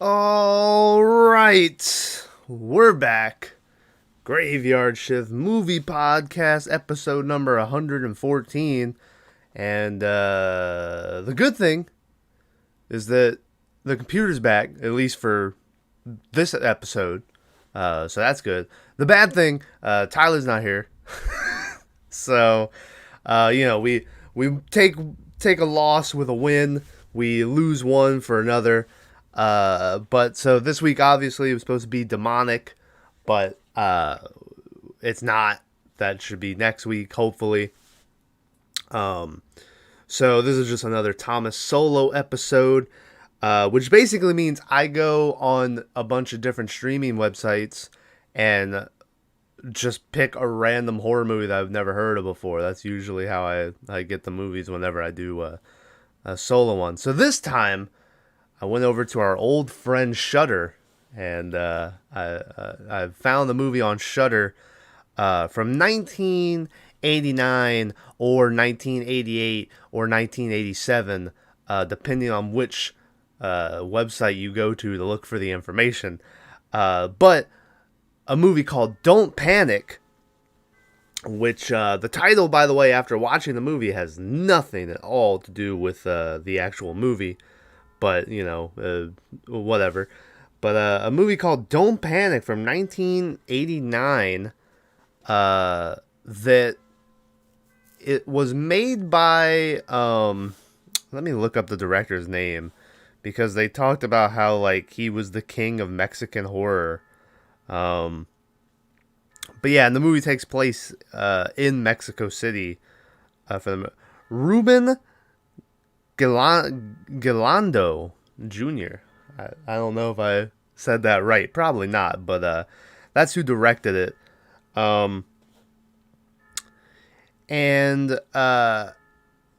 All right, we're back. Graveyard Shift Movie Podcast, episode number 114. And the good thing is that the computer's back, at least for this episode. So that's good. The bad thing, Tyler's not here. So, we take a loss with a win. We lose one for another. But so this week, obviously, it was supposed to be demonic, but it's not. That should be next week, hopefully. So this is just another Thomas solo episode, which basically means I go on a bunch of different streaming websites and just pick a random horror movie that I've never heard of before. That's usually how I get the movies whenever I do a solo one. So this time, I went over to our old friend Shudder, and I found the movie on Shudder from 1989 or 1988 or 1987, depending on which website you go to look for the information. But a movie called Don't Panic, which the title, by the way, after watching the movie, has nothing at all to do with the actual movie. But, whatever. But a movie called Don't Panic from 1989 that it was made by, let me look up the director's name, because they talked about how, like, he was the king of Mexican horror. But yeah, and the movie takes place in Mexico City for the Ruben Galando Jr. I don't know if I said that right. Probably not, but that's who directed it.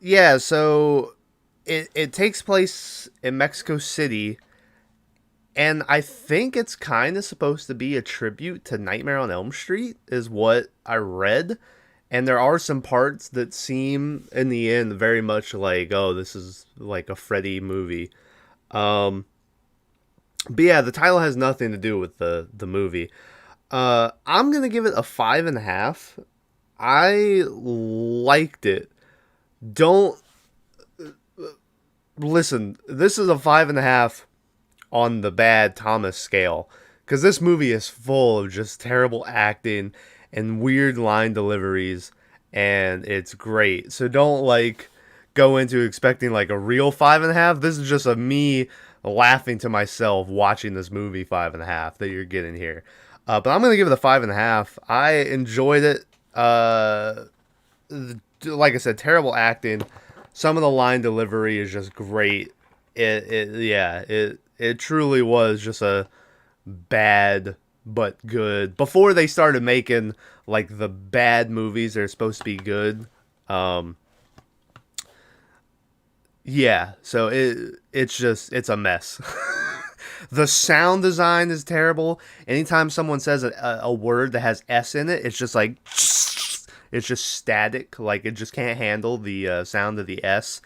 Yeah, so it takes place in Mexico City, and I think it's kind of supposed to be a tribute to Nightmare on Elm Street, is what I read. And there are some parts that seem, in the end, very much like, oh, this is like a Freddy movie. But yeah, the title has nothing to do with the movie. I'm going to give it a 5.5. I liked it. Don't... Listen, this is a 5.5 on the bad Thomas scale. Because this movie is full of just terrible acting and weird line deliveries, and it's great. So don't go into expecting a real 5.5. This is just me laughing to myself watching this movie 5.5 that you're getting here. But I'm gonna give it a 5.5. I enjoyed it. Like I said, terrible acting. Some of the line delivery is just great. It truly was just a bad but good. Before they started making the bad movies that are supposed to be good. Yeah, so it's a mess. The sound design is terrible. Anytime someone says a word that has S in it, it's just it's just static. It just can't handle the sound of the S.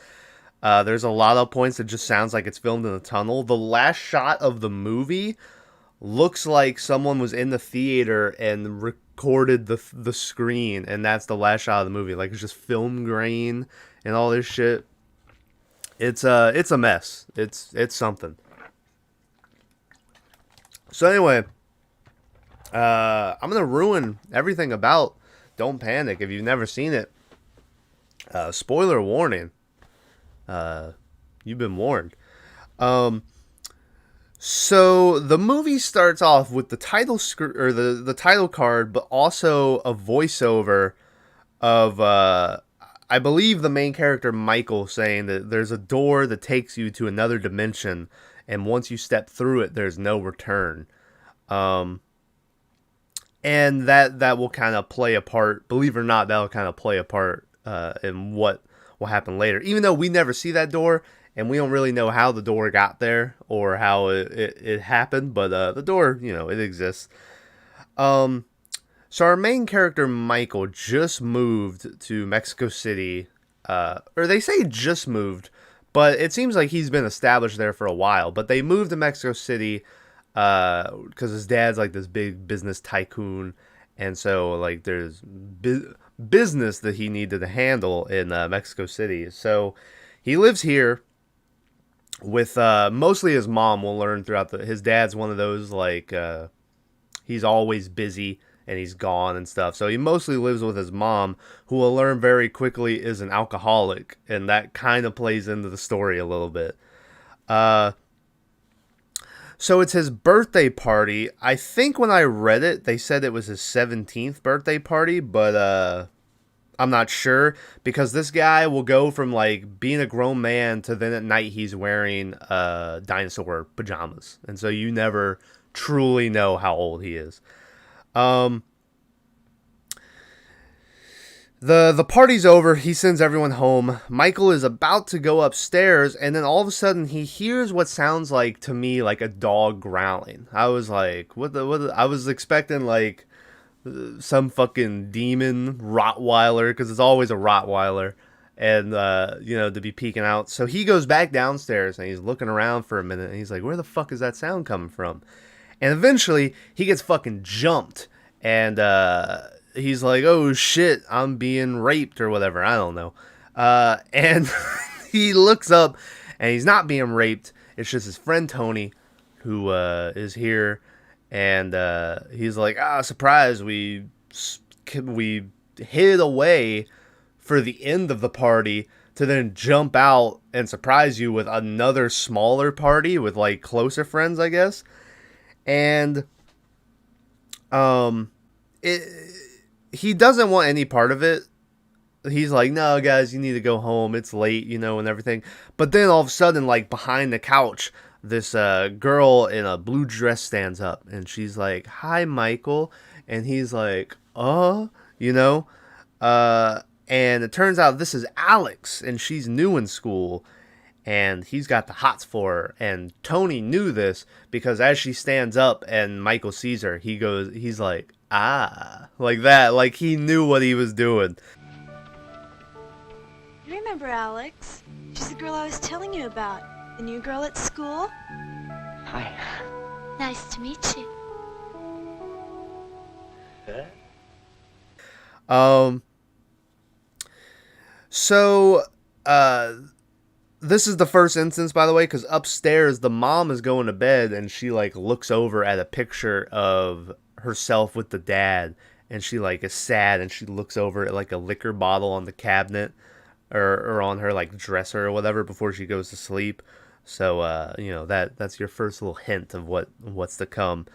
There's a lot of points that just sounds like it's filmed in a tunnel. The last shot of the movie looks like someone was in the theater and recorded the screen, and that's the last shot of the movie. It's just film grain and all this shit. It's a mess. It's something. So anyway, I'm gonna ruin everything about Don't Panic if you've never seen it. Spoiler warning. You've been warned. So the movie starts off with the title or the title card, but also a voiceover of I believe the main character Michael saying that there's a door that takes you to another dimension, and once you step through it, there's no return. And that will kind of play a part. Believe it or not, that'll kind of play a part in what will happen later. Even though we never see that door, and we don't really know how the door got there or how it happened, but the door, it exists. So our main character, Michael, just moved to Mexico City, or they say just moved, But it seems like he's been established there for a while. But they moved to Mexico City because his dad's like this big business tycoon, and so like there's business that he needed to handle in Mexico City. So he lives here with mostly his mom. We'll learn throughout his dad's one of those like he's always busy and he's gone and stuff. So he mostly lives with his mom, who we'll learn very quickly is an alcoholic, and that kind of plays into the story a little bit. So it's his birthday party. I think when I read it, they said it was his 17th birthday party, but I'm not sure, because this guy will go from like being a grown man to then at night he's wearing dinosaur pajamas, and so you never truly know how old he is. The party's over. He sends everyone home. Michael is about to go upstairs, and then all of a sudden he hears what sounds like to me like a dog growling. I was like, what I was expecting like some fucking demon Rottweiler, because it's always a Rottweiler, and to be peeking out. So he goes back downstairs and he's looking around for a minute, and he's like, where the fuck is that sound coming from? And eventually he gets fucking jumped, and he's like, oh shit, I'm being raped or whatever. I don't know. And he looks up and he's not being raped. It's just his friend Tony who is here. And he's like, surprise, we hid away for the end of the party to then jump out and surprise you with another smaller party with like closer friends, I guess. And he doesn't want any part of it. He's like, no, guys, you need to go home. It's late, and everything. But then all of a sudden, like behind the couch, this girl in a blue dress stands up, and she's like, hi, Michael. And he's like, and it turns out this is Alex, and she's new in school, and he's got the hots for her. And Tony knew this because as she stands up and Michael sees her, he's like, like that. Like he knew what he was doing. You remember Alex? She's the girl I was telling you about. The new girl at school? Hi. Nice to meet you. So, this is the first instance, by the way, because upstairs the mom is going to bed and she like looks over at a picture of herself with the dad, and she like is sad, and she looks over at like a liquor bottle on the cabinet or on her like dresser or whatever before she goes to sleep. So that's your first little hint of what's to come.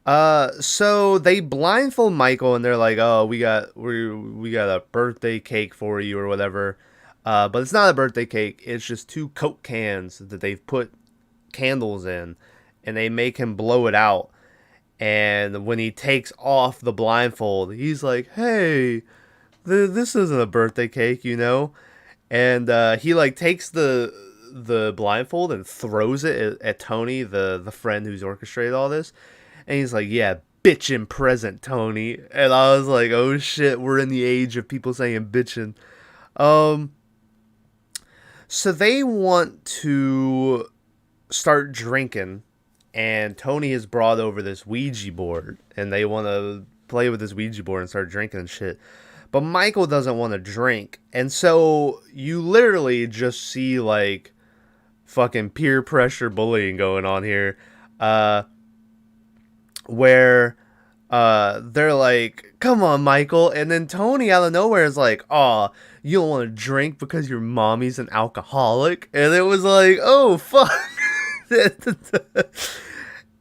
So they blindfold Michael and they're like, oh, we got a birthday cake for you or whatever. But it's not a birthday cake. It's just 2 Coke cans that they've put candles in, and they make him blow it out. And when he takes off the blindfold, he's like, hey, this isn't a birthday cake, And he like takes the blindfold and throws it at Tony, the friend who's orchestrated all this. And he's like, yeah, bitchin' present, Tony. And I was like, oh shit, we're in the age of people saying bitchin'. So they want to start drinking, and Tony has brought over this Ouija board, and they want to play with this Ouija board and start drinking and shit. But Michael doesn't want to drink, and so you literally just see like fucking peer pressure bullying going on here, where they're like, come on, Michael. And then Tony out of nowhere is like, oh, you don't want to drink because your mommy's an alcoholic? And it was like, oh, fuck.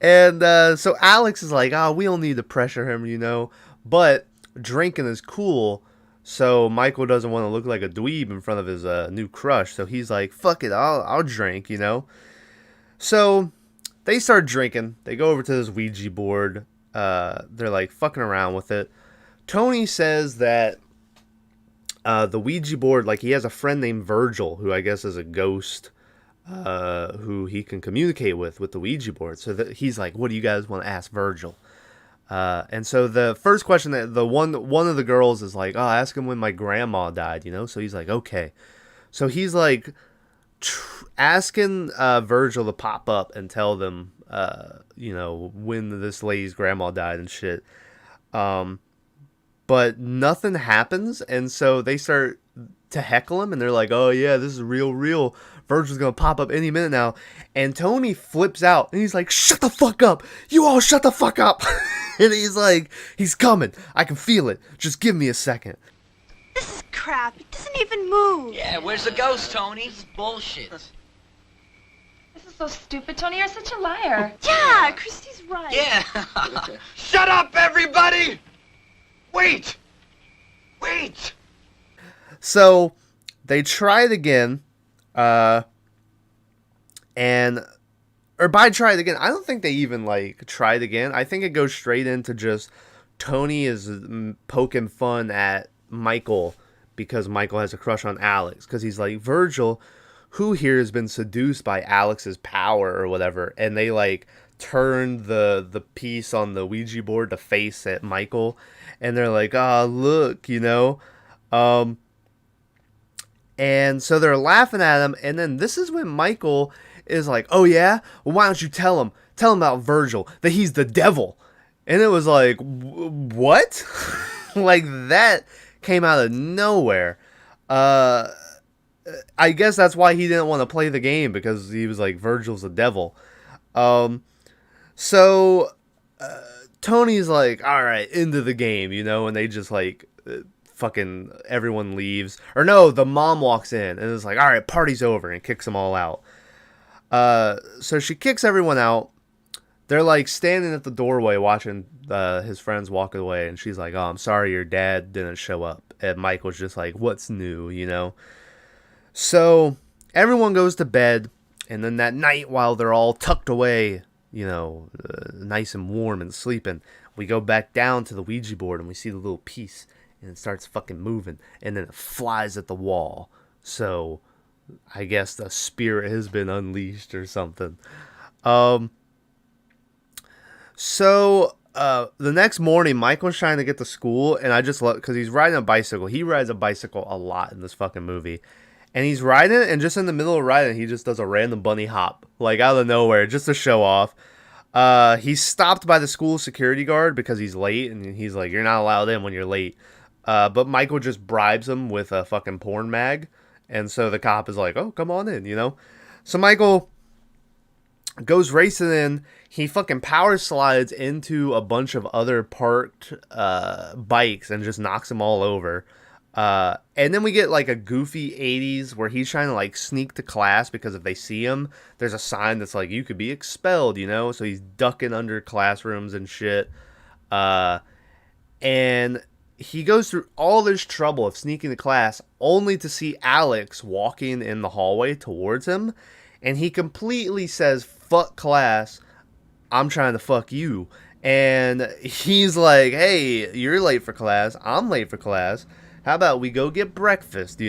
And so Alex is like, oh, we don't need to pressure him, But drinking is cool. So Michael doesn't want to look like a dweeb in front of his new crush. So he's like, fuck it, I'll drink, So they start drinking. They go over to this Ouija board. They're like fucking around with it. Tony says that the Ouija board, like he has a friend named Virgil, who I guess is a ghost, who he can communicate with the Ouija board. So that he's like, what do you guys want to ask Virgil? And so the first question that one of the girls is like, oh, ask him when my grandma died, So he's like, okay. So he's like asking Virgil to pop up and tell them, when this lady's grandma died and shit. But nothing happens, and so they start to heckle him, and they're like, "Oh yeah, this is real. Virgil's gonna pop up any minute now." And Tony flips out, and he's like, "Shut the fuck up! You all shut the fuck up!" And he's like, "He's coming. I can feel it. Just give me a second." This is crap. It doesn't even move. Yeah, where's the ghost, Tony? This is bullshit. This is so stupid, Tony. You're such a liar. Yeah, Christy's right. Yeah. Shut up, everybody! Wait! So they try it again, or by try it again, I don't think they even like try it again. I think it goes straight into just Tony is poking fun at Michael because Michael has a crush on Alex, because he's like, Virgil, who here has been seduced by Alex's power or whatever, and they like turn the piece on the Ouija board to face at Michael, and they're like, "Ah, look, and so they're laughing at him, and then this is when Michael is like, "Oh yeah? Well, why don't you tell him about Virgil, that he's the devil?" And it was like, what? Like, that came out of nowhere. I guess that's why he didn't want to play the game, because he was like, Virgil's the devil. So Tony's like, all right, into the game, and they just like fucking everyone leaves. Or no, the mom walks in and is like, all right, party's over, and kicks them all out. So she kicks everyone out. They're like standing at the doorway watching his friends walk away, and she's like, "Oh, I'm sorry your dad didn't show up." And Michael's just like, "What's new?" So everyone goes to bed, and then that night, while they're all tucked away, nice and warm and sleeping, we go back down to the Ouija board, and we see the little piece, and it starts fucking moving, and then it flies at the wall. So I guess the spirit has been unleashed or something. So the next morning, Michael's trying to get to school, and I just love, because he's riding a bicycle. He rides a bicycle a lot in this fucking movie. And he's riding it, and just in the middle of riding, he just does a random bunny hop, like out of nowhere, just to show off. He's stopped by the school security guard because he's late, and he's like, "You're not allowed in when you're late." But Michael just bribes him with a fucking porn mag. And so the cop is like, "Oh, come on in," So Michael goes racing in. He fucking power slides into a bunch of other parked bikes and just knocks them all over. And then we get like a goofy 80s where he's trying to like sneak to class, because if they see him, there's a sign that's like, "You could be expelled," So he's ducking under classrooms and shit. And he goes through all this trouble of sneaking to class only to see Alex walking in the hallway towards him. And he completely says, "Fuck class. I'm trying to fuck you." And he's like, "Hey, you're late for class. I'm late for class. How about we go get breakfast,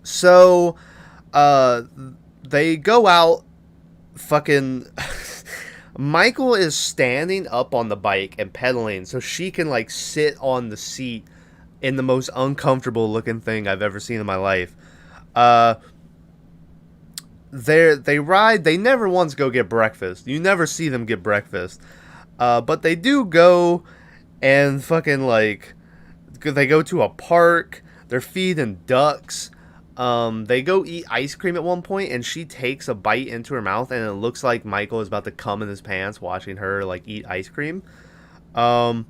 So, they go out, fucking... Michael is standing up on the bike and pedaling so she can, like, sit on the seat in the most uncomfortable looking thing I've ever seen in my life. They ride, they never once go get breakfast. You never see them get breakfast. But they do go and fucking, like... They go to a park. They're feeding ducks. They go eat ice cream at one point, and she takes a bite into her mouth, and it looks like Michael is about to cum in his pants watching her like eat ice cream. And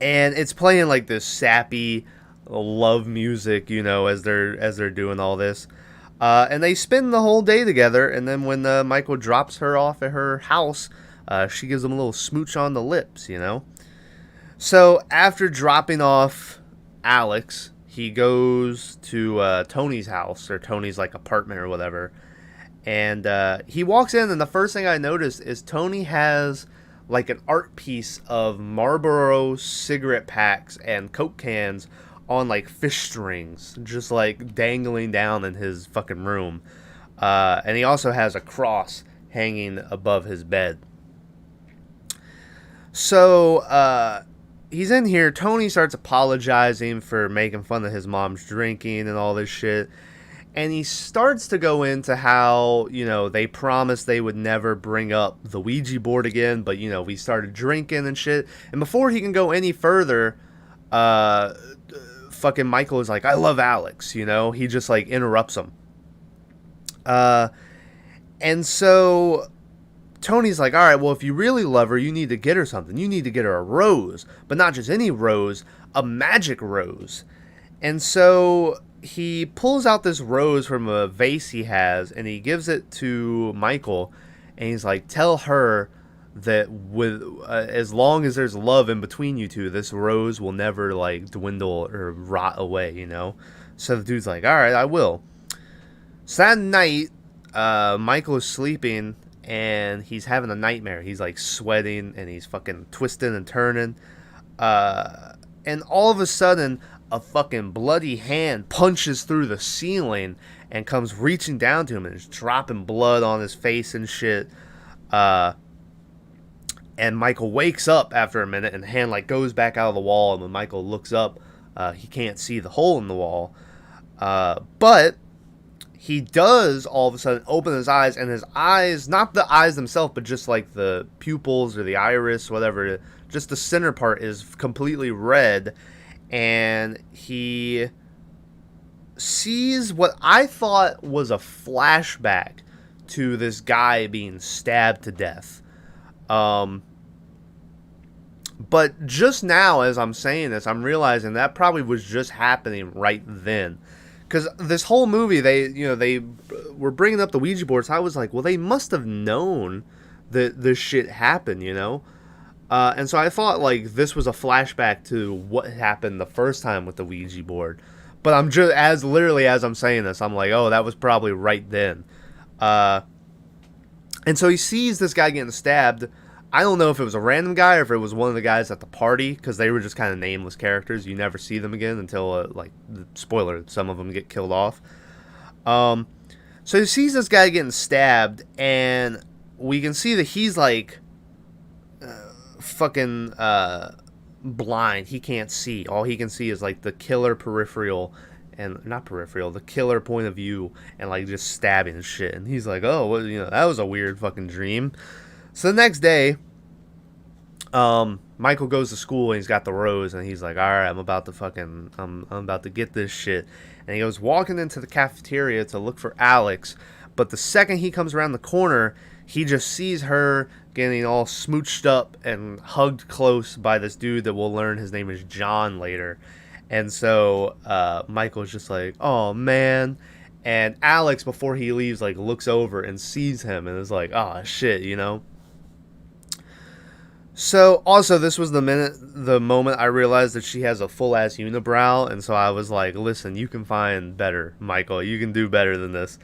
it's playing like this sappy love music, as they're doing all this. And they spend the whole day together, and then when Michael drops her off at her house, she gives him a little smooch on the lips, So after dropping off Alex, he goes to Tony's house, or Tony's like apartment or whatever. And he walks in, and the first thing I noticed is Tony has like an art piece of Marlboro cigarette packs and Coke cans on like fish strings, just like dangling down in his fucking room. And he also has a cross hanging above his bed. So, he's in here. Tony starts apologizing for making fun of his mom's drinking and all this shit. And he starts to go into how, they promised they would never bring up the Ouija board again, but, we started drinking and shit. And before he can go any further, fucking Michael is like, I love Alex, He just, like, interrupts him. And so Tony's like, all right, well, if you really love her, you need to get her something. You need to get her a rose, but not just any rose, a magic rose. And so he pulls out this rose from a vase he has, and he gives it to Michael, and he's like, tell her that with as long as there's love in between you two, this rose will never, like, dwindle or rot away, So the dude's like, all right, I will. So that night, Michael is sleeping, and he's having a nightmare. He's, like, sweating, and he's fucking twisting and turning. And all of a sudden, a fucking bloody hand punches through the ceiling and comes reaching down to him and is dropping blood on his face and shit. And Michael wakes up after a minute, and the hand, like, goes back out of the wall. And when Michael looks up, he can't see the hole in the wall. But he does all of a sudden open his eyes, and his eyes, not the eyes themselves, but just like the pupils or the iris, whatever, just the center part is completely red. And he sees what I thought was a flashback to this guy being stabbed to death. But just now, as I'm saying this, I'm realizing that probably was just happening right then. Because this whole movie, they were bringing up the Ouija boards. I was like, well, they must have known that this shit happened, And so I thought, like, this was a flashback to what happened the first time with the Ouija board. But I'm just, as I'm saying this, I'm like, oh, that was probably right then. And so he sees this guy getting stabbed. I don't know if it was a random guy or if it was one of the guys at the party, because they were just kind of nameless characters. You never see them again until, spoiler, some of them get killed off. So he sees this guy getting stabbed, and we can see that he's, like, fucking blind. He can't see. All he can see is, like, the killer peripheral, and not peripheral, the killer point of view, and, like, just stabbing and shit. And he's like, oh, well, that was a weird fucking dream. So the next day, Michael goes to school, and he's got the rose, and he's like, all right, I'm about to get this shit. And he goes walking into the cafeteria to look for Alex, but the second he comes around the corner, he just sees her getting all smooched up and hugged close by this dude that we'll learn his name is John later. And so Michael's just like, oh, man. And Alex, before he leaves, like, looks over and sees him and is like, oh, shit, So, also, this was the moment I realized that she has a full-ass unibrow, and so I was like, listen, you can find better, Michael. You can do better than this.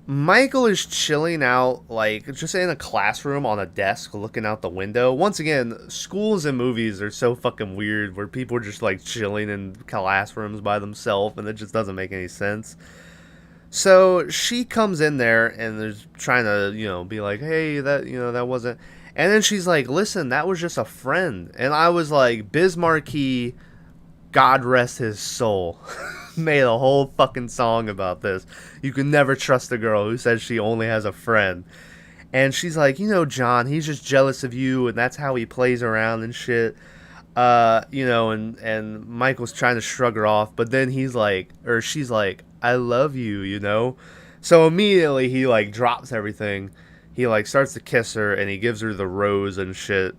Michael is chilling out, like, just in a classroom on a desk looking out the window. Once again, schools and movies are so fucking weird where people are just, like, chilling in classrooms by themselves, and it just doesn't make any sense. So she comes in there and is trying to, be like, hey, that wasn't. And then she's like, listen, that was just a friend. And I was like, Bismarcky, God rest his soul, made a whole fucking song about this. You can never trust a girl who says she only has a friend. And she's like, John, he's just jealous of you, and that's how he plays around and shit. And Michael's trying to shrug her off, but then she's like, I love you, So immediately he, like, drops everything. He, like, starts to kiss her, and he gives her the rose and shit.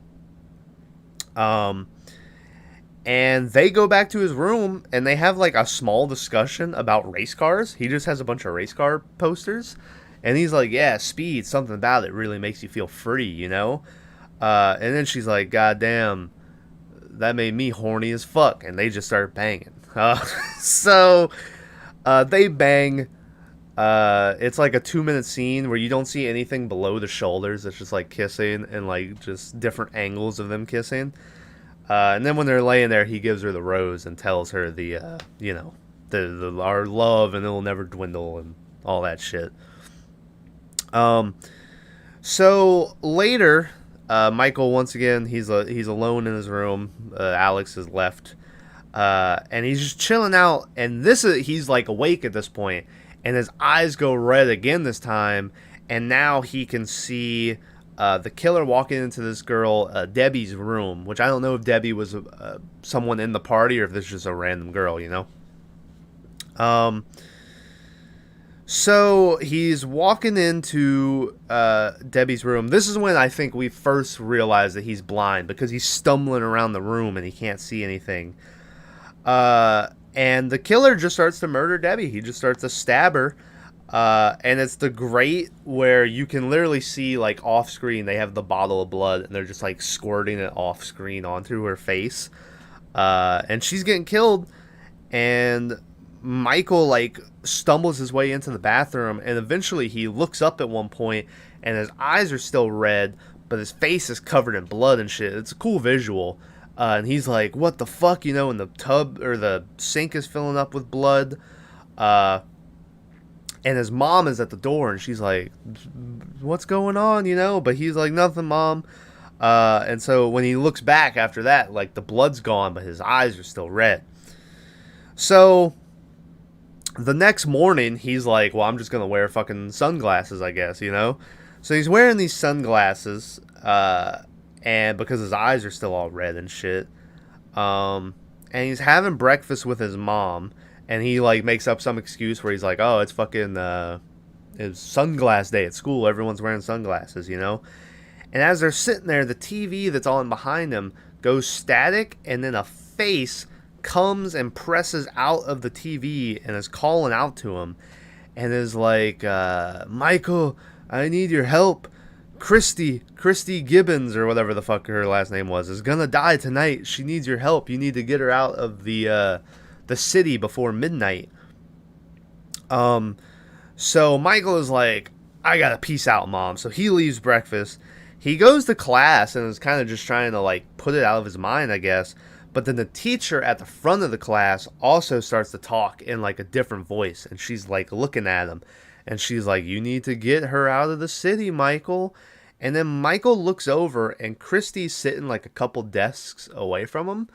And they go back to his room, and they have, like, a small discussion about race cars. He just has a bunch of race car posters. And he's like, yeah, speed, something about it really makes you feel free, And then she's like, God damn, that made me horny as fuck. And they just start banging. So they bang. It's like a 2-minute scene where you don't see anything below the shoulders. It's just, like, kissing and, like, just different angles of them kissing. And then when they're laying there, he gives her the rose and tells her our love, and it will never dwindle and all that shit. So later, Michael, once again, he's alone in his room. Alex is left. And he's just chilling out, and he's like awake at this point, and his eyes go red again this time, and now he can see the killer walking into this girl Debbie's room, which I don't know if Debbie was someone in the party or if this is just a random girl, you know. So he's walking into Debbie's room. This is when I think we first realize that he's blind, because he's stumbling around the room and he can't see anything. And the killer just starts to murder Debbie. He just starts to stab her. And it's the grate where you can literally see, like, off screen, they have the bottle of blood and they're just like squirting it off screen onto her face. And she's getting killed, and Michael like stumbles his way into the bathroom, and eventually he looks up at one point and his eyes are still red, but his face is covered in blood and shit. It's a cool visual. And he's like, what the fuck, you know, and the tub or the sink is filling up with blood. And his mom is at the door, and she's like, what's going on, you know? But he's like, nothing, Mom. And so when he looks back after that, like, the blood's gone, but his eyes are still red. So the next morning, he's like, well, I'm just going to wear fucking sunglasses, I guess, you know? So he's wearing these sunglasses, and because his eyes are still all red and shit. And he's having breakfast with his mom, and he like makes up some excuse where he's like, oh, it's fucking it's sunglass day at school, everyone's wearing sunglasses, you know? And as they're sitting there, the TV that's on behind him goes static, and then a face comes and presses out of the TV and is calling out to him and is like, Michael, I need your help. Christy Gibbons, or whatever the fuck her last name was, is gonna die tonight. She needs your help. You need to get her out of the city before midnight. So Michael is like, I gotta peace out, Mom. So he leaves breakfast. He goes to class and is kind of just trying to like put it out of his mind, I guess. But then the teacher at the front of the class also starts to talk in like a different voice, and she's like looking at him, and she's like, you need to get her out of the city, Michael. And then Michael looks over, and Christy's sitting like a couple desks away from him,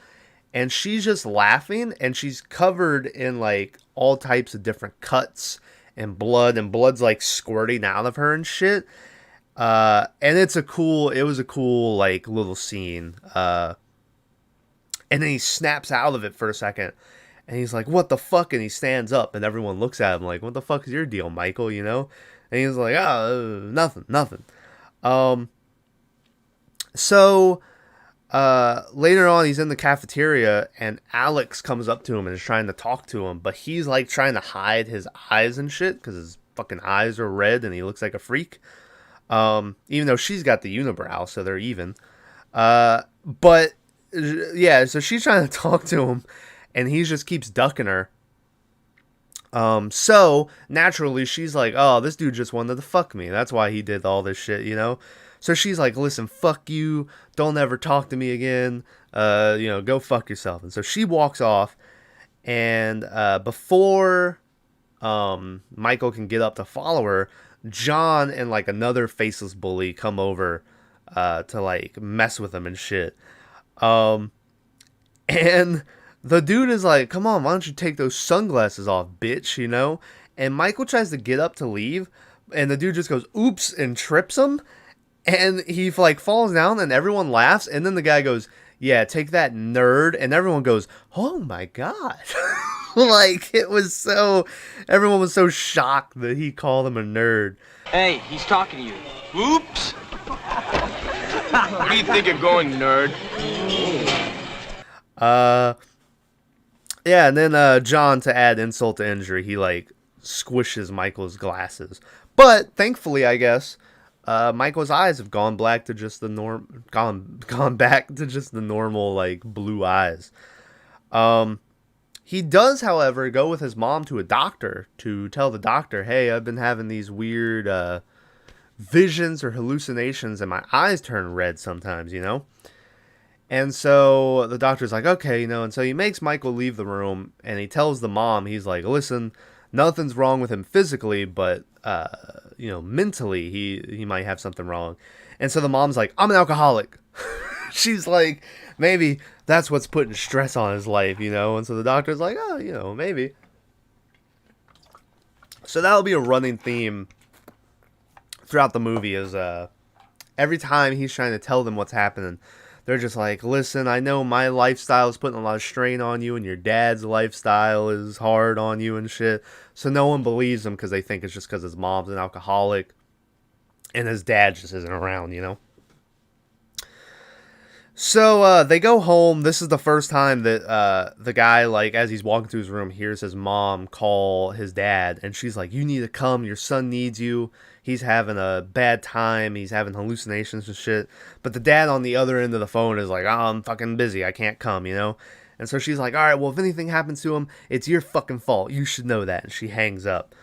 and she's just laughing, and she's covered in like all types of different cuts and blood's like squirting out of her and shit. And it was a cool like little scene. And then he snaps out of it for a second, and he's like, what the fuck? And he stands up, and everyone looks at him like, what the fuck is your deal, Michael, you know? And he's like, oh, nothing. So later on, he's in the cafeteria, and Alex comes up to him and is trying to talk to him, but he's like trying to hide his eyes and shit because his fucking eyes are red and he looks like a freak. Even though she's got the unibrow, so they're even. But yeah, so she's trying to talk to him, and he just keeps ducking her. So naturally she's like, oh, this dude just wanted to fuck me. That's why he did all this shit, you know? So she's like, listen, fuck you. Don't ever talk to me again. Go fuck yourself. And so she walks off, and before Michael can get up to follow her, John and like another faceless bully come over to like mess with him and shit. And the dude is like, come on, why don't you take those sunglasses off, bitch, you know? And Michael tries to get up to leave, and the dude just goes, oops, and trips him. And he like falls down, and everyone laughs. And then the guy goes, yeah, take that, nerd. And everyone goes, oh my God. Like, everyone was so shocked that he called him a nerd. Hey, he's talking to you. Oops. What do you think of going, nerd? Yeah, and then John, to add insult to injury, he like squishes Michael's glasses. But thankfully, I guess, Michael's eyes have gone back to just the normal like blue eyes. He does, however, go with his mom to a doctor to tell the doctor, hey, I've been having these weird visions or hallucinations, and my eyes turn red sometimes, you know? And so the doctor's like, okay, you know, and so he makes Michael leave the room, and he tells the mom, he's like, listen, nothing's wrong with him physically, but, mentally, he might have something wrong. And so the mom's like, I'm an alcoholic. She's like, maybe that's what's putting stress on his life, you know? And so the doctor's like, oh, you know, maybe. So that'll be a running theme throughout the movie is every time he's trying to tell them what's happening, they're just like, listen, I know my lifestyle is putting a lot of strain on you and your dad's lifestyle is hard on you and shit. So no one believes him because they think it's just because his mom's an alcoholic and his dad just isn't around, you know? So they go home. This is the first time that the guy, like, as he's walking through his room, hears his mom call his dad. And she's like, you need to come. Your son needs you. He's having a bad time. He's having hallucinations and shit. But the dad on the other end of the phone is like, oh, I'm fucking busy. I can't come, you know? And so she's like, all right, well, if anything happens to him, it's your fucking fault. You should know that. And she hangs up.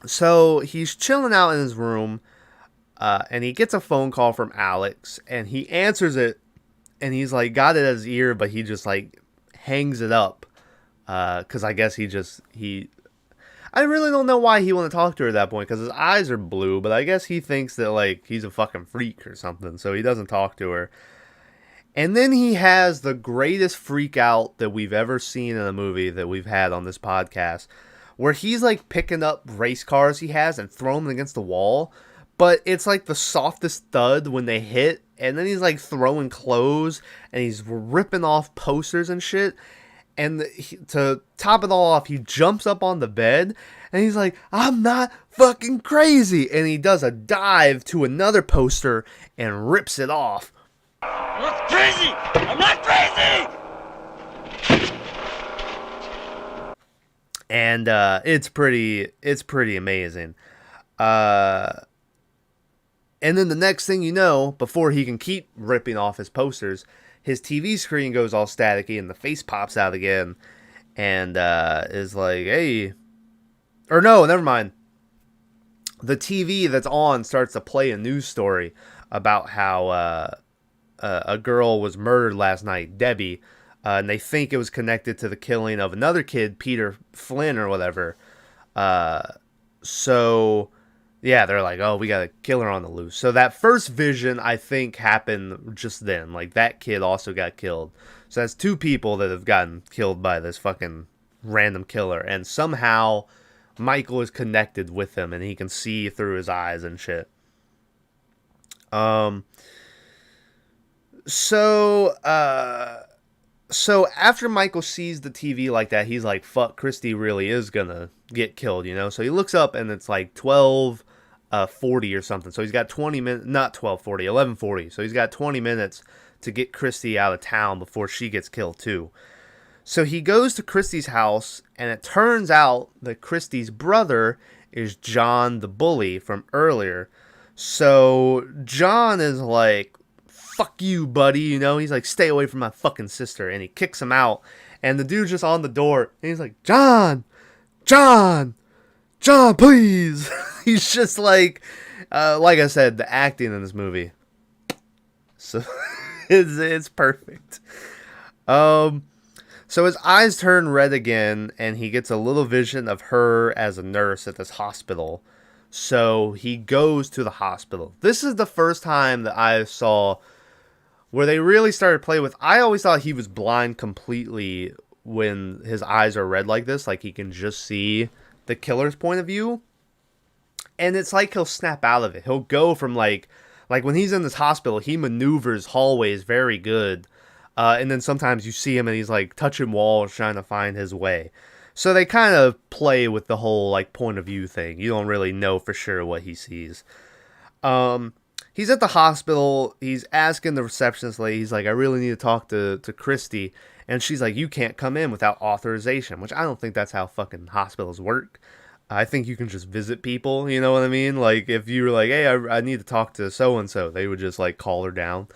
So he's chilling out in his room. And he gets a phone call from Alex, and he answers it, and he's like, got it at his ear, but he just like hangs it up. Cause I guess I really don't know why he wanted to talk to her at that point, cause his eyes are blue, but I guess he thinks that like he's a fucking freak or something, so he doesn't talk to her. And then he has the greatest freak out that we've ever seen in a movie that we've had on this podcast, where he's like picking up race cars he has and throwing them against the wall. But it's like the softest thud when they hit. And then he's like throwing clothes. And he's ripping off posters and shit. And to top it all off, he jumps up on the bed. And he's like, I'm not fucking crazy. And he does a dive to another poster. And rips it off. I'm not crazy! I'm not crazy! And it's pretty amazing. And then the next thing you know, before he can keep ripping off his posters, his TV screen goes all staticky and the face pops out again and is like, hey. Or no, never mind. The TV that's on starts to play a news story about how a girl was murdered last night, Debbie, and they think it was connected to the killing of another kid, Peter Flynn or whatever. So... yeah, they're like, oh, we got a killer on the loose. So that first vision, I think, happened just then. Like, that kid also got killed. So that's two people that have gotten killed by this fucking random killer. And somehow, Michael is connected with him, and he can see through his eyes and shit. So after Michael sees the TV like that, he's like, fuck, Christy really is gonna get killed, you know? So he looks up and it's like 12:40 or something. So he's got 20 minutes, not 12:40, 11:40. So he's got 20 minutes to get Christy out of town before she gets killed too. So he goes to Christy's house, and it turns out that Christy's brother is John the bully from earlier. So John is like, fuck you, buddy, you know? He's like, stay away from my fucking sister. And he kicks him out. And the dude's just on the door. And he's like, John, please. He's just like I said, the acting in this movie. So it's perfect. So his eyes turn red again. And he gets a little vision of her as a nurse at this hospital. So he goes to the hospital. This is the first time that I saw where they really started playing with. I always thought he was blind completely when his eyes are red like this. Like he can just see the killer's point of view. And it's like he'll snap out of it. He'll go from like when he's in this hospital, he maneuvers hallways very good. And then sometimes you see him and he's like touching walls trying to find his way. So they kind of play with the whole like point of view thing. You don't really know for sure what he sees. He's at the hospital. He's asking the receptionist lady. He's like, I really need to talk to Christy. And she's like, you can't come in without authorization, which I don't think that's how fucking hospitals work. I think you can just visit people. You know what I mean? Like if you were like, hey, I need to talk to so-and-so, they would just like call her down.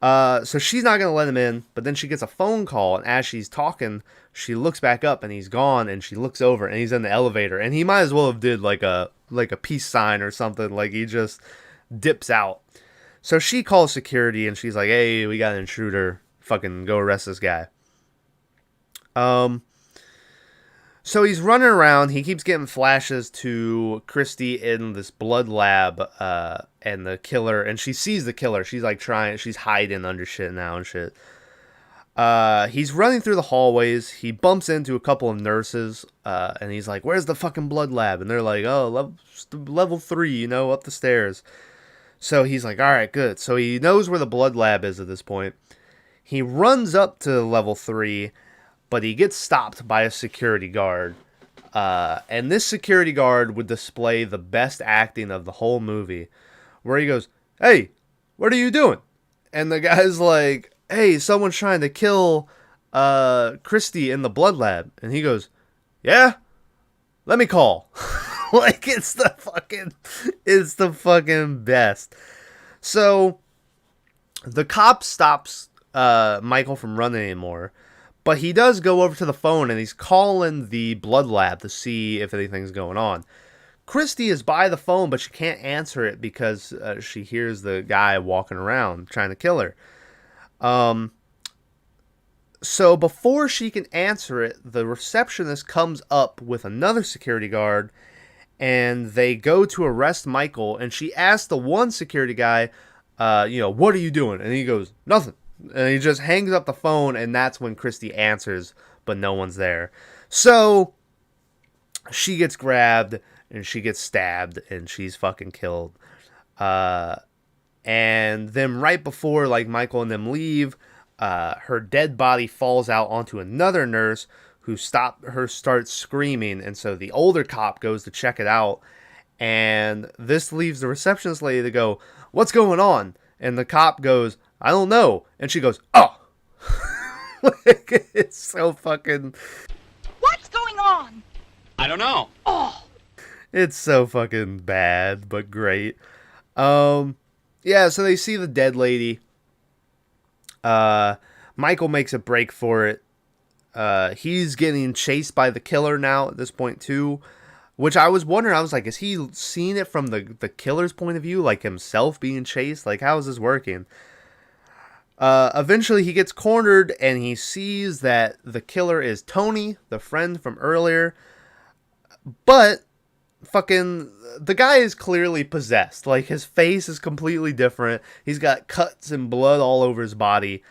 So she's not going to let him in, but then she gets a phone call. And as she's talking, she looks back up and he's gone. And she looks over and he's in the elevator. And he might as well have did like a peace sign or something. Like he just dips out. So she calls security and she's like, hey, we got an intruder. Fucking go arrest this guy. So he's running around. He keeps getting flashes to Christy in this blood lab, and the killer. And she sees the killer. She's like she's hiding under shit now and shit. He's running through the hallways. He bumps into a couple of nurses, and he's like, "Where's the fucking blood lab?" And they're like, "Oh, level 3, up the stairs." So he's like, "All right, good." So he knows where the blood lab is at this point. He runs up to level 3, but he gets stopped by a security guard. And this security guard would display the best acting of the whole movie, where he goes, "Hey, what are you doing?" And the guy's like, "Hey, someone's trying to kill Christy in the blood lab." And he goes, "Yeah? Let me call." Like, it's the fucking best. So the cop stops Michael from running anymore, but he does go over to the phone and he's calling the blood lab to see if anything's going on. Christy is by the phone, but she can't answer it because she hears the guy walking around trying to kill her. So before she can answer it, the receptionist comes up with another security guard, and they go to arrest Michael, and she asks the one security guy, "What are you doing?" And he goes, "Nothing." And he just hangs up the phone, and that's when Christy answers, but no one's there. So she gets grabbed, and she gets stabbed, and she's fucking killed. And then right before, Michael and them leave, her dead body falls out onto another nurse who starts screaming, and so the older cop goes to check it out, and this leaves the receptionist lady to go, "What's going on?" And the cop goes, "I don't know." And she goes, "Oh." It's so fucking... What's going on? I don't know. Oh. It's so fucking bad, but great. Yeah, so they see the dead lady. Michael makes a break for it. He's getting chased by the killer now at this point too, which I was wondering. I was like, is he seeing it from the killer's point of view, like himself being chased? Like, how is this working? Eventually he gets cornered and he sees that the killer is Tony, the friend from earlier, but fucking the guy is clearly possessed. Like, his face is completely different. He's got cuts and blood all over his body.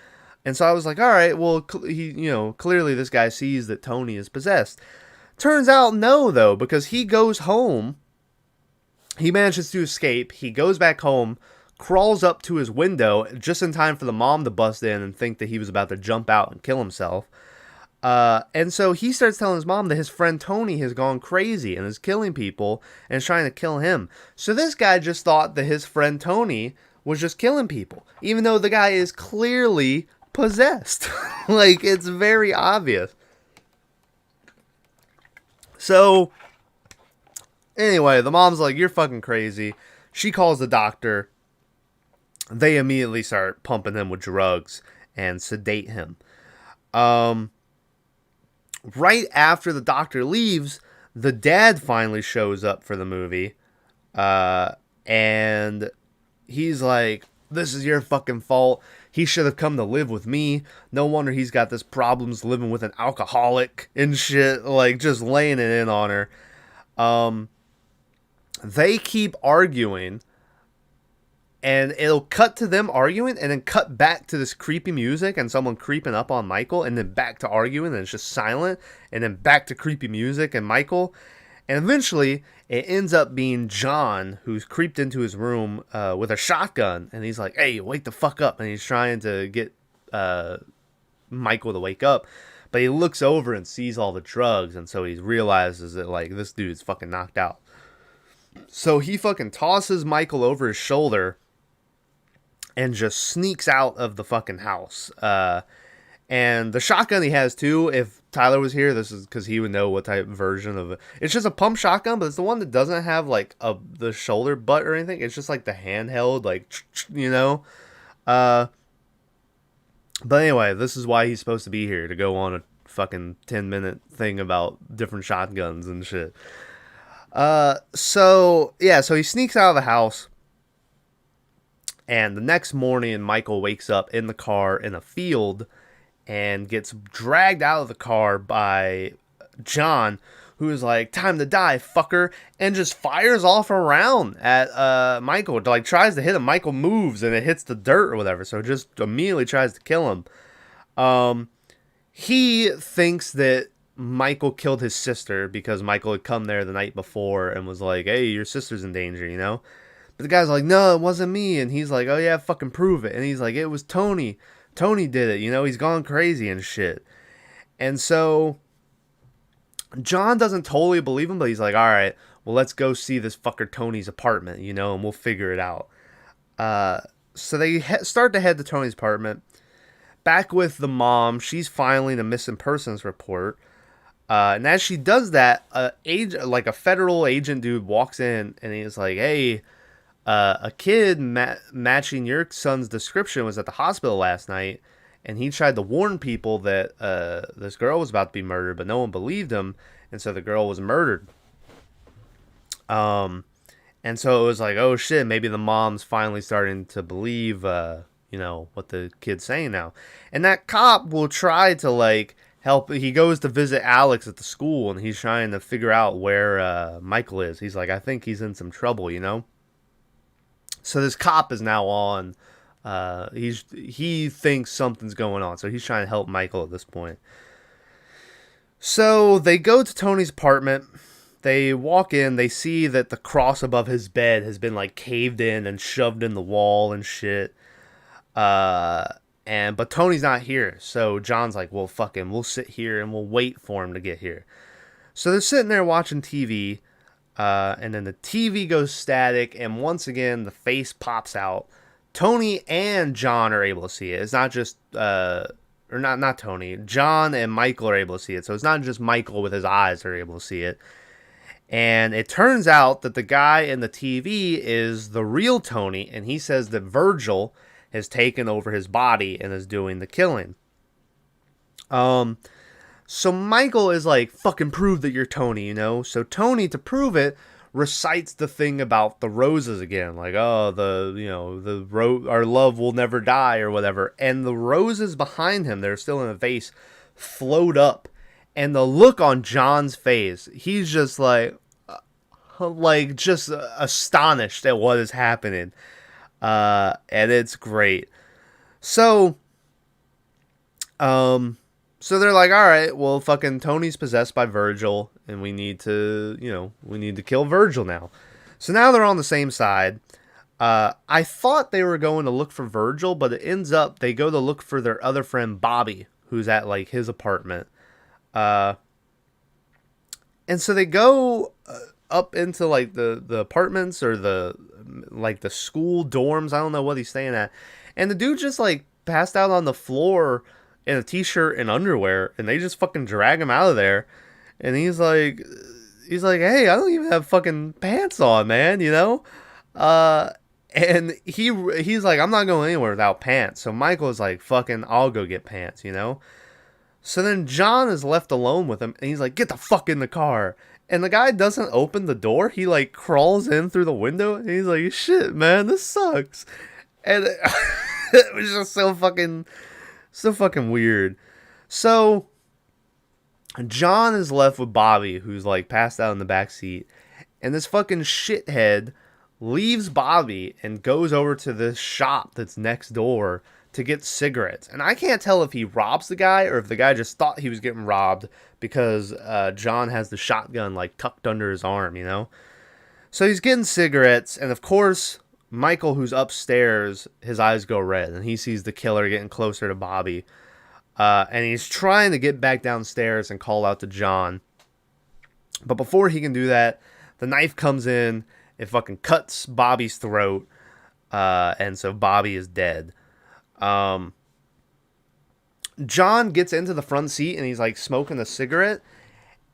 And so I was like, all right, well, clearly this guy sees that Tony is possessed. Turns out no, though, because he goes home. He manages to escape. He goes back home, crawls up to his window just in time for the mom to bust in and think that he was about to jump out and kill himself. And so he starts telling his mom that his friend Tony has gone crazy and is killing people and is trying to kill him. So this guy just thought that his friend Tony was just killing people, even though the guy is clearly possessed. Like, it's very obvious. So anyway, the mom's like, "You're fucking crazy." She calls the doctor. They immediately start pumping him with drugs and sedate him. Right after the doctor leaves, the dad finally shows up for the movie. And he's like, "This is your fucking fault. He should have come to live with me. No wonder he's got this problems living with an alcoholic and shit." Like, just laying it in on her. They keep arguing, and it'll cut to them arguing, and then cut back to this creepy music and someone creeping up on Michael, and then back to arguing, and it's just silent, and then back to creepy music and Michael. And eventually, it ends up being John, who's creeped into his room with a shotgun, and he's like, "Hey, wake the fuck up," and he's trying to get Michael to wake up, but he looks over and sees all the drugs, and so he realizes that, like, this dude's fucking knocked out. So he fucking tosses Michael over his shoulder and just sneaks out of the fucking house. And the shotgun he has too, if Tyler was here, this is because he would know what type of version of it. It's just a pump shotgun, but it's the one that doesn't have like the shoulder butt or anything. It's just like the handheld, like, But anyway, this is why he's supposed to be here, to go on a fucking 10-minute thing about different shotguns and shit. So he sneaks out of the house. And the next morning, Michael wakes up in the car in a field and gets dragged out of the car by John, who is like, time to die, fucker, and just fires off a round at Michael. Like, tries to hit him. Michael moves, and it hits the dirt or whatever, so it just immediately tries to kill him. He thinks that Michael killed his sister because Michael had come there the night before and was like, hey, your sister's in danger, you know? But the guy's like, no, it wasn't me. And he's like, oh yeah, fucking prove it. And he's like, it was Tony. Tony did it, you know? He's gone crazy and shit. And so John doesn't totally believe him, but he's like, all right, well, let's go see this fucker Tony's apartment, you know, and we'll figure it out. So they start to head to Tony's apartment. Back with the mom, she's filing a missing persons report. And as she does that, a federal agent dude walks in, and he's like, hey, a kid matching your son's description was at the hospital last night, and he tried to warn people that this girl was about to be murdered, but no one believed him, and so the girl was murdered. And so it was like, oh shit, maybe the mom's finally starting to believe, what the kid's saying now. And that cop will try to, like, help. He goes to visit Alex at the school, and he's trying to figure out where Michael is. He's like, I think he's in some trouble, you know? So this cop is now on. He thinks something's going on, so he's trying to help Michael at this point. So they go to Tony's apartment. They walk in. They see that the cross above his bed has been like caved in and shoved in the wall and shit. But Tony's not here. So John's like, well, fuck him. We'll sit here and we'll wait for him to get here. So they're sitting there watching TV. And then the TV goes static, and once again the face pops out. Tony and John are able to see it. It's not just not Tony. John and Michael are able to see it. So it's not just Michael with his eyes are able to see it. And it turns out that the guy in the TV is the real Tony, and he says that Virgil has taken over his body and is doing the killing. So Michael is like, fucking prove that you're Tony, you know? So Tony, to prove it, recites the thing about the roses again. Like, oh, our love will never die or whatever. And the roses behind him, they're still in a vase, float up. And the look on John's face, he's just like just astonished at what is happening. And it's great. So they're like, all right, well, fucking Tony's possessed by Virgil, and we need to kill Virgil now. So now they're on the same side. I thought they were going to look for Virgil, but it ends up they go to look for their other friend Bobby, who's at like his apartment. And so they go up into like the apartments or the school dorms. I don't know what he's staying at. And the dude just like passed out on the floor in a t-shirt and underwear, and they just fucking drag him out of there. And he's like, hey, I don't even have fucking pants on, man, you know? And he's like, I'm not going anywhere without pants. So Michael's like, fucking, I'll go get pants, you know? So then John is left alone with him, and he's like, get the fuck in the car. And the guy doesn't open the door. He like crawls in through the window, and he's like, shit, man, this sucks. And it was just so fucking weird. So John is left with Bobby, who's like passed out in the back seat, and this fucking shithead leaves Bobby and goes over to this shop that's next door to get cigarettes. And I can't tell if he robs the guy or if the guy just thought he was getting robbed because John has the shotgun like tucked under his arm, you know? So he's getting cigarettes, and of course Michael, who's upstairs, his eyes go red, and he sees the killer getting closer to Bobby. And he's trying to get back downstairs and call out to John. But before he can do that, the knife comes in, it fucking cuts Bobby's throat, and so Bobby is dead. John gets into the front seat, and he's like smoking a cigarette,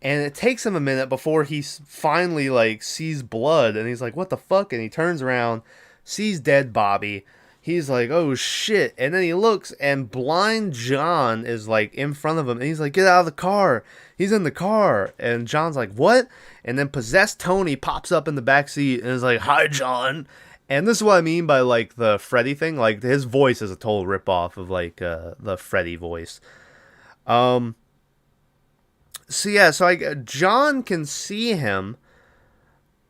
and it takes him a minute before he finally like sees blood, and he's like, what the fuck? And he turns around, sees dead Bobby. He's like, oh shit. And then he looks, and blind John is like in front of him, and he's like, get out of the car. He's in the car. And John's like, what? And then possessed Tony pops up in the back seat and is like, hi, John. And this is what I mean by like the Freddy thing. Like his voice is a total ripoff of like the Freddy voice. So John can see him,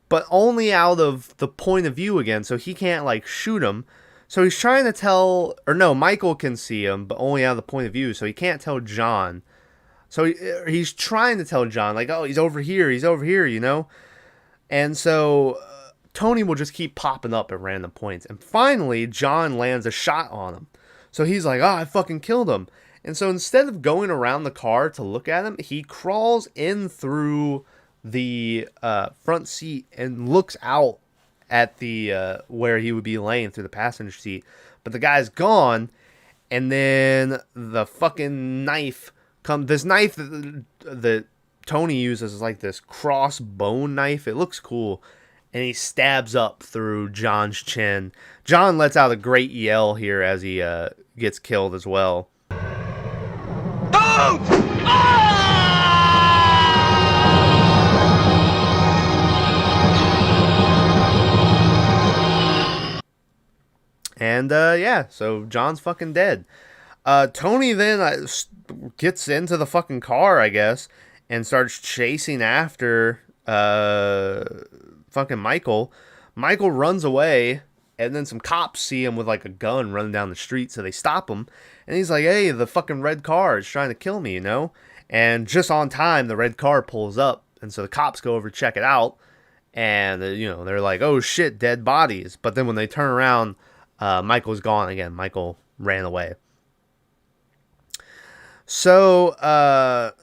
but only out of the point of view again, so he can't like shoot him. So he's trying to tell, or no, Michael can see him, but only out of the point of view, so he can't tell John. So he's trying to tell John, like, oh, he's over here, you know? And so Tony will just keep popping up at random points. And finally, John lands a shot on him. So he's like, oh, I fucking killed him. And so instead of going around the car to look at him, he crawls in through the front seat and looks out at the where he would be laying through the passenger seat. But the guy's gone, and then the fucking knife comes. This knife that Tony uses is like this crossbone knife. It looks cool. And he stabs up through John's chin. John lets out a great yell here as he gets killed as well. Don't! And yeah, so John's fucking dead. Tony then gets into the fucking car, I guess, and starts chasing after fucking Michael. Michael runs away, and then some cops see him with like a gun running down the street, so they stop him. And he's like, hey, the fucking red car is trying to kill me, you know? And just on time, the red car pulls up, and so the cops go over to check it out, and they're like, oh shit, dead bodies. But then when they turn around, Michael's gone again. Michael ran away. So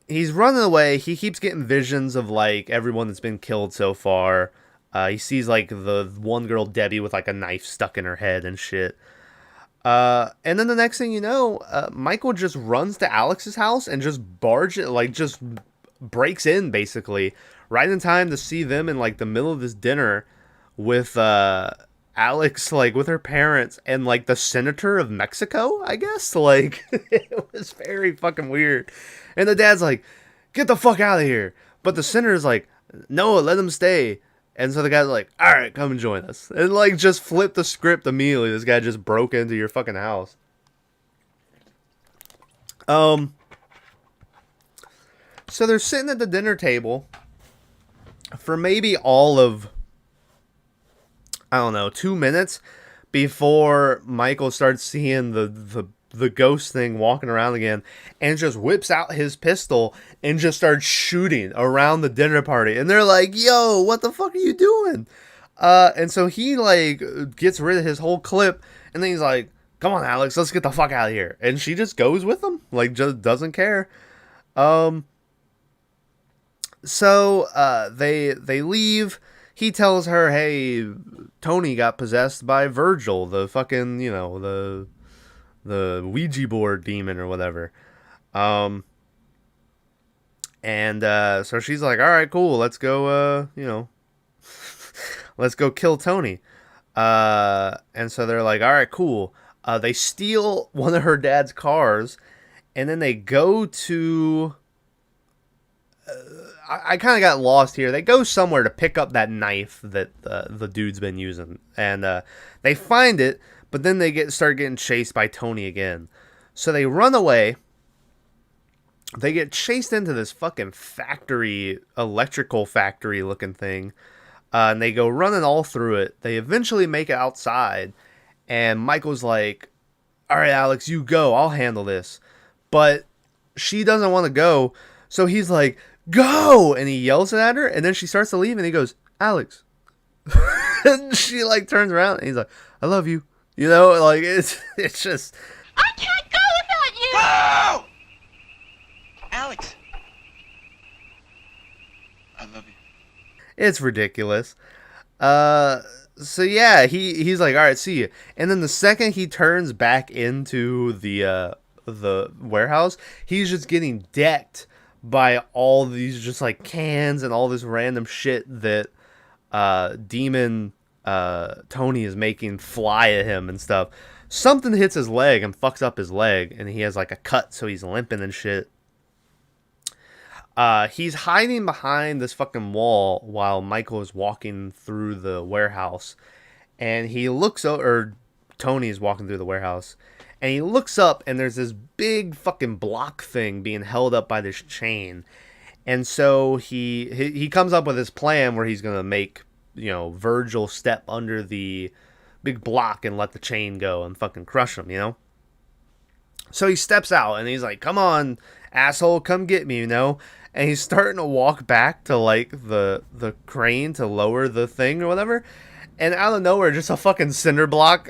he's running away. He keeps getting visions of like everyone that's been killed so far. He sees like the one girl Debbie with like a knife stuck in her head and shit. And then the next thing you know, Michael just runs to Alex's house and just just breaks in basically right in time to see them in like the middle of this dinner with Alex, like with her parents and like the senator of Mexico, I guess. Like it was very fucking weird. And the dad's like, get the fuck out of here. But the senator's like, no, let him stay. And so the guy's like, all right, come and join us. And like just flip the script immediately. This guy just broke into your fucking house. So they're sitting at the dinner table for maybe all of, I don't know, 2 minutes before Michael starts seeing the ghost thing walking around again, and just whips out his pistol and just starts shooting around the dinner party. And they're like, yo, what the fuck are you doing? And so he like gets rid of his whole clip, and then he's like, come on, Alex, let's get the fuck out of here. And she just goes with him, like just doesn't care. So they leave. He tells her, hey, Tony got possessed by Virgil, the fucking, the Ouija board demon or whatever. So she's like, all right, cool, let's go, let's go kill Tony. And so they're like, all right, cool. They steal one of her dad's cars, and then they go to... I kind of got lost here. They go somewhere to pick up that knife that the dude's been using, and they find it, but then they start getting chased by Tony again. So they run away. They get chased into this fucking factory, electrical factory looking thing, and they go running all through it. They eventually make it outside, and Michael's like, all right, Alex, you go. I'll handle this. But she doesn't want to go, so he's like, go! And he yells at her, and then she starts to leave, and he goes, Alex. And she like turns around, and he's like, I love you. Like it's just... I can't go without you! No! Alex. I love you. It's ridiculous. So yeah, he's like, all right, see you. And then the second he turns back into the warehouse, he's just getting decked by all these just like cans and all this random shit that demon Tony is making fly at him and stuff. Something hits his leg and fucks up his leg, and he has like a cut, so he's limping and shit. He's hiding behind this fucking wall while Michael is walking through the warehouse, and he looks over. Tony is walking through the warehouse, And he looks up, and there's this big fucking block thing being held up by this chain. And so he comes up with this plan where he's going to make, Virgil step under the big block and let the chain go and fucking crush him. So he steps out, and he's like, come on, asshole, come get me, And he's starting to walk back to, like, the crane to lower the thing or whatever. And out of nowhere, just a fucking cinder block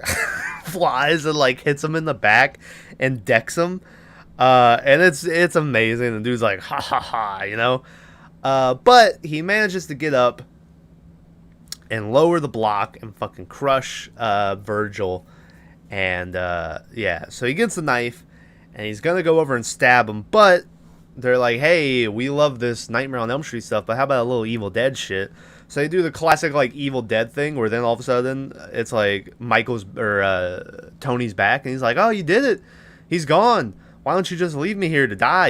flies and, like, hits him in the back and decks him. And it's amazing. The dude's like, ha ha ha, But he manages to get up and lower the block and fucking crush Virgil. And, so he gets the knife, and he's going to go over and stab him. But they're like, hey, we love this Nightmare on Elm Street stuff, but how about a little Evil Dead shit? So they do the classic, like, Evil Dead thing, where then all of a sudden, it's like Tony's back, and he's like, oh, you did it. He's gone. Why don't you just leave me here to die,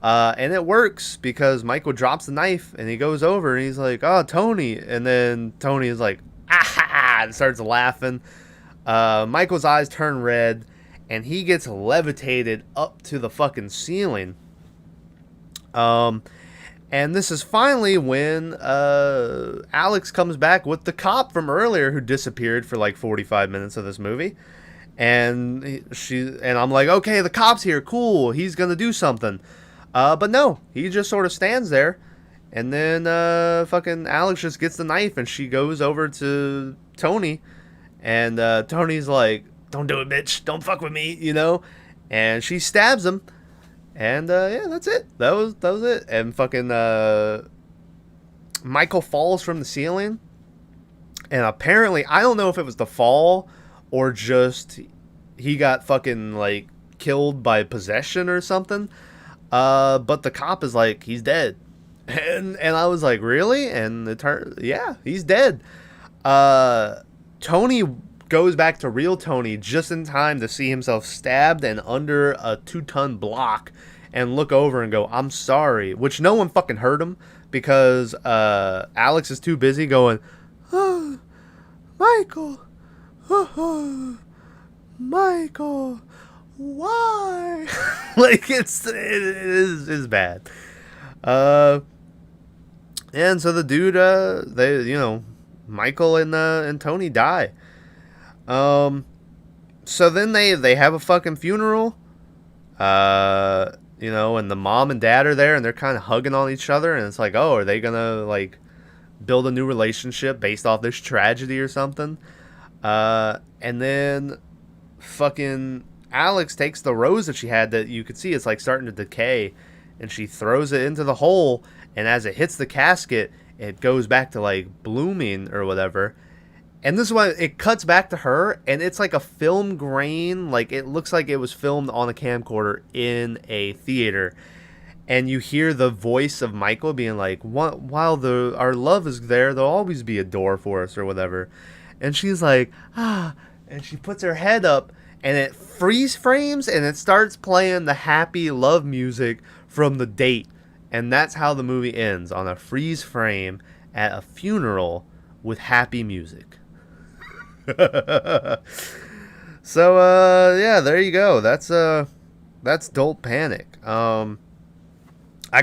And it works, because Michael drops the knife, and he goes over, and he's like, oh, Tony. And then Tony is like, ah, and starts laughing. Michael's eyes turn red, and he gets levitated up to the fucking ceiling. And this is finally when Alex comes back with the cop from earlier who disappeared for like 45 minutes of this movie. And I'm like, okay, the cop's here, cool, he's gonna do something. But no, he just sort of stands there. And then fucking Alex just gets the knife, and she goes over to Tony. And Tony's like, don't do it, bitch, don't fuck with me, And she stabs him. And, that's it. That was it. And fucking, Michael falls from the ceiling. And apparently, I don't know if it was the fall or just he got fucking, like, killed by possession or something. But the cop is like, he's dead. And I was like, really? And it turned, yeah, he's dead. Tony goes back to real Tony just in time to see himself stabbed and under a 2-ton block and look over and go, I'm sorry, which no one fucking heard him because Alex is too busy going, oh, Michael, oh, Michael, why? Like it is bad. And so the dude, Michael and Tony die. So then they have a fucking funeral, and the mom and dad are there, and they're kind of hugging on each other, and it's like, oh, are they gonna, like, build a new relationship based off this tragedy or something? And then fucking Alex takes the rose that she had that you could see it's, like, starting to decay, and she throws it into the hole, and as it hits the casket, it goes back to, like, blooming or whatever. And this is why it cuts back to her, and it's like a film grain. Like, it looks like it was filmed on a camcorder in a theater. And you hear the voice of Michael being like, while our love is there, there'll always be a door for us or whatever. And she's like, ah. And she puts her head up, and it freeze frames, and it starts playing the happy love music from The Date. And that's how the movie ends, on a freeze frame at a funeral with happy music. So there you go. That's Don't Panic. I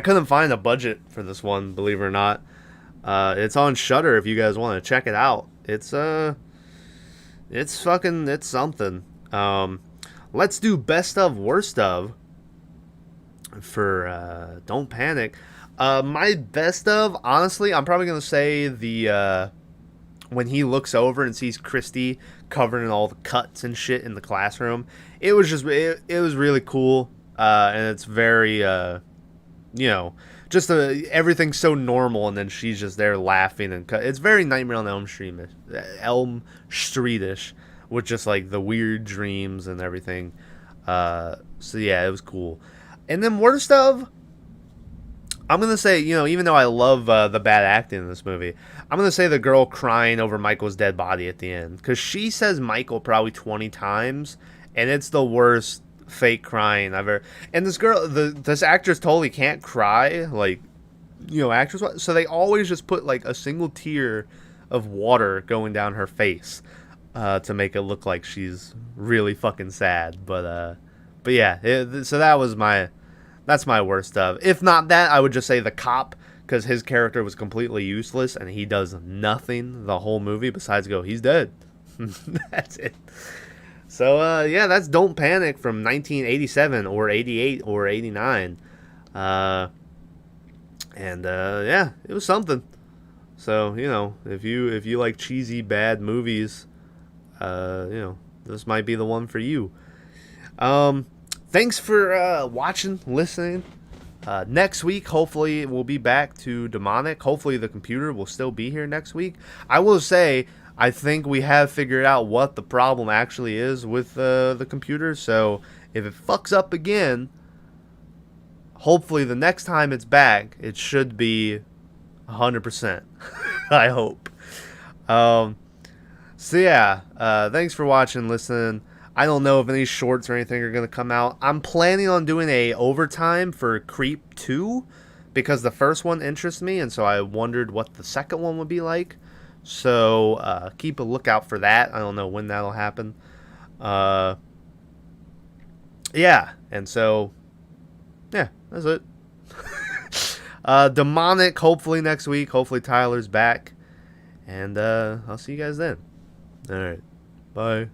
couldn't find a budget for this one, believe it or not. It's on Shudder if you guys want to check it out. It's something. Let's do best of, worst of for Don't Panic. My best of, honestly, I'm probably gonna say the when he looks over and sees Christy covered in all the cuts and shit in the classroom. It was just, it was really cool. And it's very, everything's so normal, and then she's just there laughing and it's very Nightmare on Elm Street-ish, with just like the weird dreams and everything. So yeah, it was cool. And then worst of, I'm going to say, even though I love the bad acting in this movie, I'm going to say the girl crying over Michael's dead body at the end. Because she says Michael probably 20 times, and it's the worst fake crying I've ever... And this girl, this actress totally can't cry, like, actress... So they always just put, like, a single tear of water going down her face. to make it look like she's really fucking sad. But yeah, so that's my worst of. If not that, I would just say the cop, because his character was completely useless and he does nothing the whole movie besides go, he's dead. That's it. So yeah, that's Don't Panic from 1987 or 88 or 89. Yeah, it was something. So, if you like cheesy bad movies, this might be the one for you. Thanks for watching, listening. Next week, hopefully, we'll be back to Demonic. Hopefully, the computer will still be here next week. I will say, I think we have figured out what the problem actually is with the computer. So, if it fucks up again, hopefully, the next time it's back, it should be 100%. I hope. So, yeah, thanks for watching, listening. I don't know if any shorts or anything are going to come out. I'm planning on doing a overtime for Creep 2 because the first one interests me, and so I wondered what the second one would be like. So keep a lookout for that. I don't know when that'll happen. Yeah, and so, yeah, that's it. Demonic, hopefully next week. Hopefully Tyler's back. And I'll see you guys then. All right. Bye.